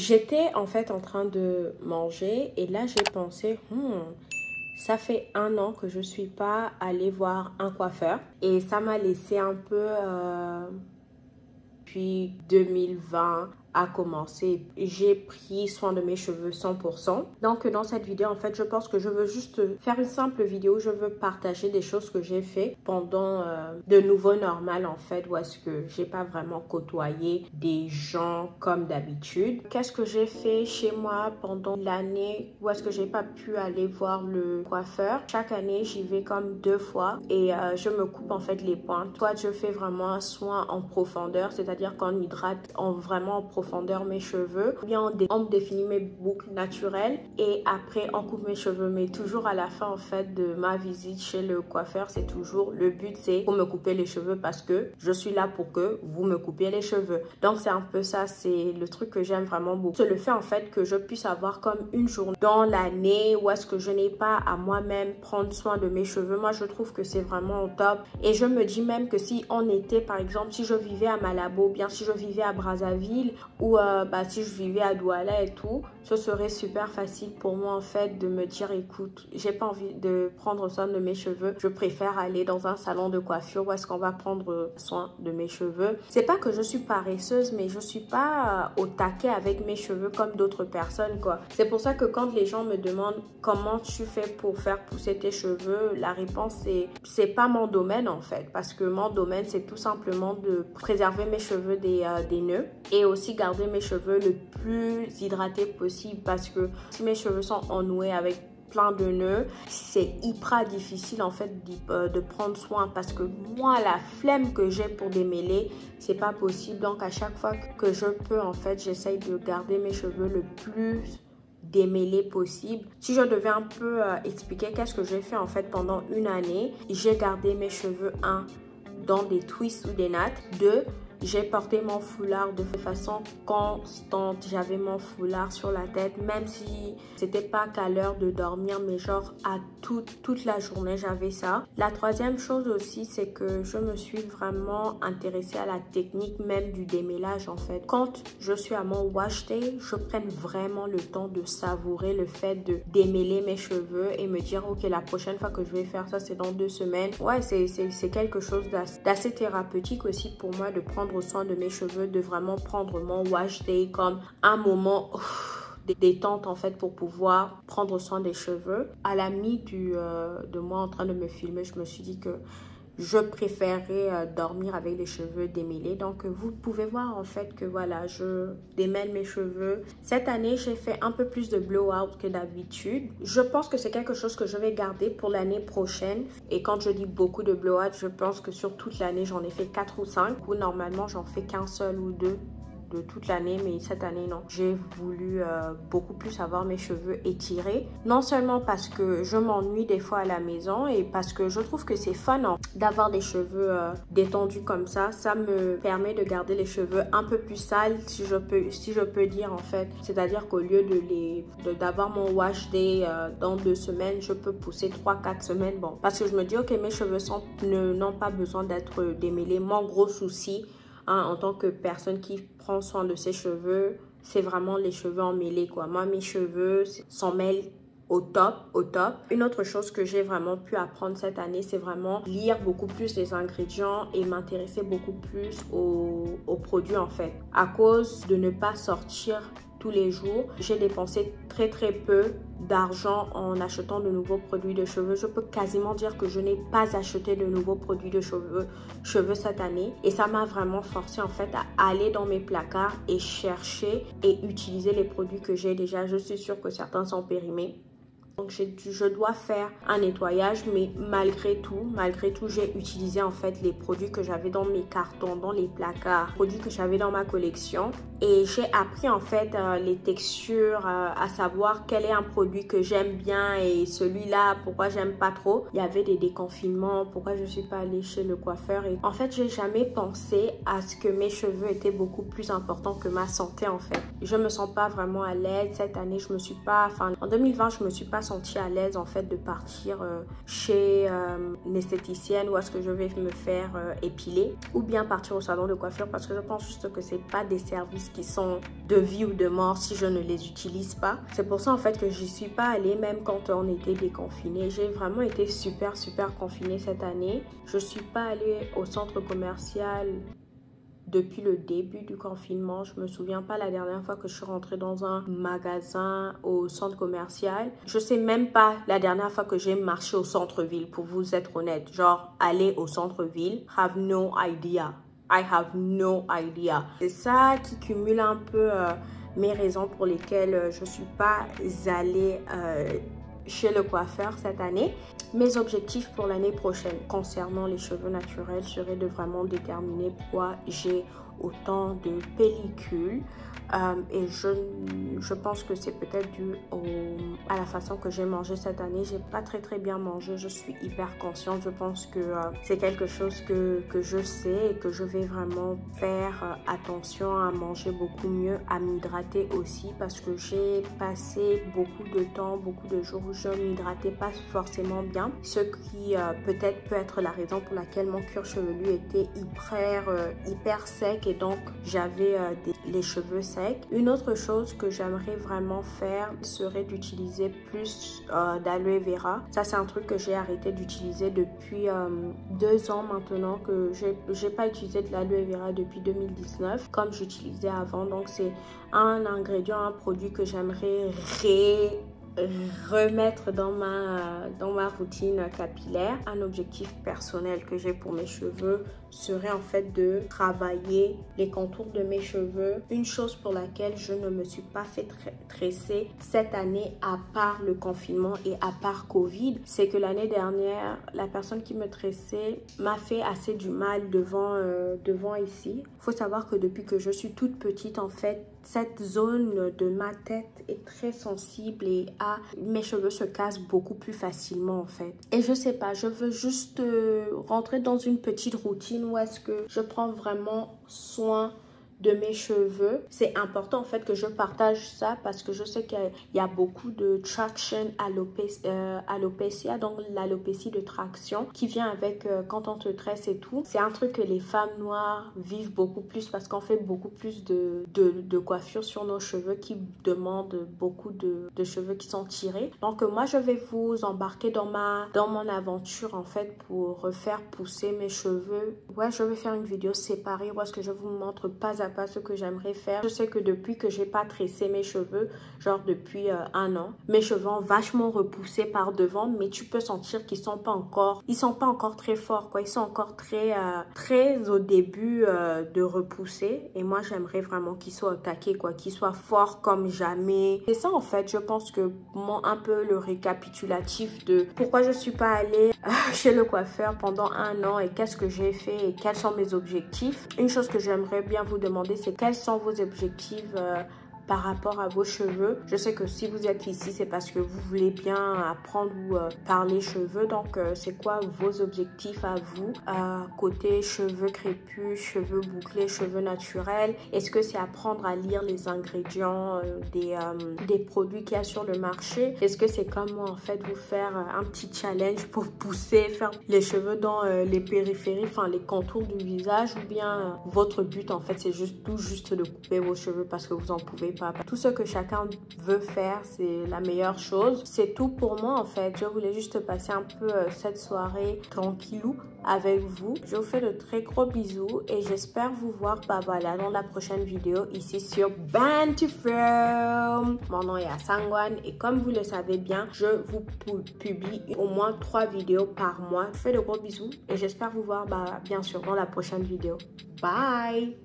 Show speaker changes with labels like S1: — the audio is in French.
S1: J'étais en fait en train de manger et là j'ai pensé, ça fait 1 an que je suis pas allée voir un coiffeur et ça m'a laissé un peu, puis 2020 a commencé. J'ai pris soin de mes cheveux 100%. Donc dans cette vidéo, en fait, je pense que je veux juste faire une simple vidéo. Je veux partager des choses que j'ai fait pendant de nouveau normal, en fait, où est-ce que j'ai pas vraiment côtoyé des gens comme d'habitude. Qu'est-ce que j'ai fait chez moi pendant l'année où est-ce que j'ai pas pu aller voir le coiffeur? Chaque année, j'y vais comme 2 fois et je me coupe en fait les pointes. Soit je fais vraiment un soin en profondeur, c'est-à-dire qu'on hydrate vraiment en profondeur mes cheveux, ou bien on définit mes boucles naturelles et après on coupe mes cheveux. Mais toujours à la fin en fait de ma visite chez le coiffeur, c'est toujours le but, c'est pour me couper les cheveux parce que je suis là pour que vous me coupiez les cheveux. Donc c'est un peu ça, c'est le truc que j'aime vraiment beaucoup. C'est le fait en fait que je puisse avoir comme une journée dans l'année où est-ce que je n'ai pas à moi-même prendre soin de mes cheveux. Moi je trouve que c'est vraiment au top et je me dis même que si on était par exemple, si je vivais à Malabo, bien si je vivais à Brazzaville ou si je vivais à Douala et tout, ce serait super facile pour moi en fait de me dire écoute, j'ai pas envie de prendre soin de mes cheveux, je préfère aller dans un salon de coiffure où est-ce qu'on va prendre soin de mes cheveux. C'est pas que je suis paresseuse, mais je suis pas au taquet avec mes cheveux comme d'autres personnes quoi. C'est pour ça que quand les gens me demandent comment tu fais pour faire pousser tes cheveux, la réponse c'est pas mon domaine en fait, parce que mon domaine c'est tout simplement de préserver mes cheveux des nœuds et aussi garder mes cheveux le plus hydratés possible, parce que si mes cheveux sont ennoués avec plein de nœuds, c'est hyper difficile en fait de prendre soin, parce que moi la flemme que j'ai pour démêler, c'est pas possible. Donc à chaque fois que je peux en fait, j'essaye de garder mes cheveux le plus démêlés possible. Si je devais un peu expliquer qu'est-ce que j'ai fait en fait pendant une année, j'ai gardé mes cheveux dans des twists ou des nattes. 2, j'ai porté mon foulard de façon constante. J'avais mon foulard sur la tête, même si c'était pas qu'à l'heure de dormir, mais genre à toute la journée, j'avais ça. La 3e chose aussi, c'est que je me suis vraiment intéressée à la technique même du démêlage en fait. Quand je suis à mon wash day, je prenne vraiment le temps de savourer le fait de démêler mes cheveux et me dire ok, la prochaine fois que je vais faire ça, c'est dans 2 semaines. Ouais, c'est quelque chose d'assez thérapeutique aussi pour moi de prendre soin de mes cheveux, de vraiment prendre mon wash day comme un moment détente en fait pour pouvoir prendre soin des cheveux. À la de moi en train de me filmer, je me suis dit que je préférais dormir avec les cheveux démêlés. Donc vous pouvez voir en fait que voilà, je démêle mes cheveux. Cette année, j'ai fait un peu plus de blowout que d'habitude. Je pense que c'est quelque chose que je vais garder pour l'année prochaine. Et quand je dis beaucoup de blowout, je pense que sur toute l'année, j'en ai fait 4 ou 5. Ou normalement, j'en fais qu'un seul ou 2 de toute l'année, mais cette année non. J'ai voulu beaucoup plus avoir mes cheveux étirés, non seulement parce que je m'ennuie des fois à la maison et parce que je trouve que c'est fun d'avoir des cheveux détendus comme ça. Ça me permet de garder les cheveux un peu plus sales, si je peux dire en fait. C'est-à-dire qu'au lieu d'avoir mon wash day dans 2 semaines, je peux pousser 3-4 semaines. Bon, parce que je me dis ok, mes cheveux n'ont pas besoin d'être démêlés. Mon gros souci en tant que personne qui prend soin de ses cheveux, c'est vraiment les cheveux emmêlés quoi. Moi, mes cheveux s'en mêlent au top. Une autre chose que j'ai vraiment pu apprendre cette année, c'est vraiment lire beaucoup plus les ingrédients et m'intéresser beaucoup plus aux produits en fait. À cause de ne pas sortir tous les jours, j'ai dépensé très peu d'argent en achetant de nouveaux produits de cheveux. Je peux quasiment dire que je n'ai pas acheté de nouveaux produits de cheveux cette année, et ça m'a vraiment forcé en fait à aller dans mes placards et chercher et utiliser les produits que j'ai déjà. Je suis sûre que certains sont périmés. Donc je dois faire un nettoyage, mais malgré tout, j'ai utilisé en fait les produits que j'avais dans mes cartons, dans les placards, produits que j'avais dans ma collection. Et j'ai appris en fait les textures, à savoir quel est un produit que j'aime bien et celui-là, pourquoi j'aime pas trop. Il y avait des déconfinements, pourquoi je suis pas allée chez le coiffeur. Et en fait, j'ai jamais pensé à ce que mes cheveux étaient beaucoup plus importants que ma santé en fait. Je me sens pas vraiment à l'aise cette année. En 2020, je me suis pas senti à l'aise en fait de partir chez l'esthéticienne où est-ce que je vais me faire épiler, ou bien partir au salon de coiffure, parce que je pense juste que c'est pas des services qui sont de vie ou de mort si je ne les utilise pas. C'est pour ça en fait que j'y suis pas allée même quand on était déconfiné. J'ai vraiment été super confinée cette année. Je suis pas allée au centre commercial depuis le début du confinement. Je me souviens pas la dernière fois que je suis rentrée dans un magasin au centre commercial. Je sais même pas la dernière fois que j'ai marché au centre-ville, pour vous être honnête. Genre, aller au centre-ville, have no idea. I have no idea. C'est ça qui cumule un peu mes raisons pour lesquelles je suis pas allée chez le coiffeur cette année. Mes objectifs pour l'année prochaine concernant les cheveux naturels seraient de vraiment déterminer pourquoi j'ai autant de pellicules. Et je pense que c'est peut-être dû à la façon que j'ai mangé cette année. J'ai pas très bien mangé, je suis hyper consciente. Je pense que c'est quelque chose que je sais et que je vais vraiment faire attention à manger beaucoup mieux, à m'hydrater aussi, parce que j'ai passé beaucoup de temps, beaucoup de jours où je m'hydratais pas forcément bien, ce qui peut-être peut être la raison pour laquelle mon cuir chevelu était hyper sec, et donc j'avais les cheveux secs. Une autre chose que j'aimerais vraiment faire serait d'utiliser plus d'aloe vera. Ça, c'est un truc que j'ai arrêté d'utiliser depuis 2 ans maintenant, que j'ai pas utilisé de l'aloe vera depuis 2019 comme j'utilisais avant. Donc c'est un ingrédient, un produit que j'aimerais remettre dans ma routine capillaire. Un objectif personnel que j'ai pour mes cheveux serait en fait de travailler les contours de mes cheveux. Une chose pour laquelle je ne me suis pas fait tresser cette année, à part le confinement et à part Covid, c'est que l'année dernière, la personne qui me tressait m'a fait assez du mal devant ici. Il faut savoir que depuis que je suis toute petite, en fait, cette zone de ma tête est très sensible et mes cheveux se cassent beaucoup plus facilement en fait. Et je sais pas, je veux juste rentrer dans une petite routine où est-ce que je prends vraiment soin de mes cheveux. C'est important en fait que je partage ça, parce que je sais qu'il y a beaucoup de traction alopecia, donc l'alopécie de traction qui vient avec quand on te tresse et tout. C'est un truc que les femmes noires vivent beaucoup plus, parce qu'on fait beaucoup plus de coiffure sur nos cheveux qui demandent beaucoup de cheveux qui sont tirés. Donc moi je vais vous embarquer dans mon aventure en fait pour refaire pousser mes cheveux. Ouais, je vais faire une vidéo séparée où est-ce que je vous montre pas à pas ce que j'aimerais faire. Je sais que depuis que j'ai pas tressé mes cheveux, genre depuis 1 an, mes cheveux ont vachement repoussé par devant, mais tu peux sentir qu'ils sont pas encore très forts quoi. Ils sont encore très au début de repousser, et moi j'aimerais vraiment qu'ils soient attaqués quoi, qu'ils soient forts comme jamais. C'est ça en fait, je pense que un peu le récapitulatif de pourquoi je suis pas allée chez le coiffeur pendant 1 an et qu'est-ce que j'ai fait et quels sont mes objectifs. Une chose que j'aimerais bien vous demander, c'est quels sont vos objectifs par rapport à vos cheveux. Je sais que si vous êtes ici, c'est parce que vous voulez bien apprendre ou parler cheveux. Donc, c'est quoi vos objectifs à vous côté cheveux crépus, cheveux bouclés, cheveux naturels? Est-ce que c'est apprendre à lire les ingrédients des produits qu'il y a sur le marché? Est-ce que c'est comme moi, en fait, vous faire un petit challenge pour pousser, faire les cheveux dans les périphéries, enfin les contours du visage? Ou bien votre but, en fait, c'est juste de couper vos cheveux parce que vous en pouvez pas? Tout ce que chacun veut faire, c'est la meilleure chose. C'est tout pour moi en fait. Je voulais juste passer un peu cette soirée tranquillou avec vous. Je vous fais de très gros bisous et j'espère vous voir dans la prochaine vidéo ici sur Bantu Film. Mon nom est Asangwan et comme vous le savez bien, je vous publie au moins 3 vidéos par mois. Je vous fais de gros bisous et j'espère vous voir bien sûr dans la prochaine vidéo. Bye!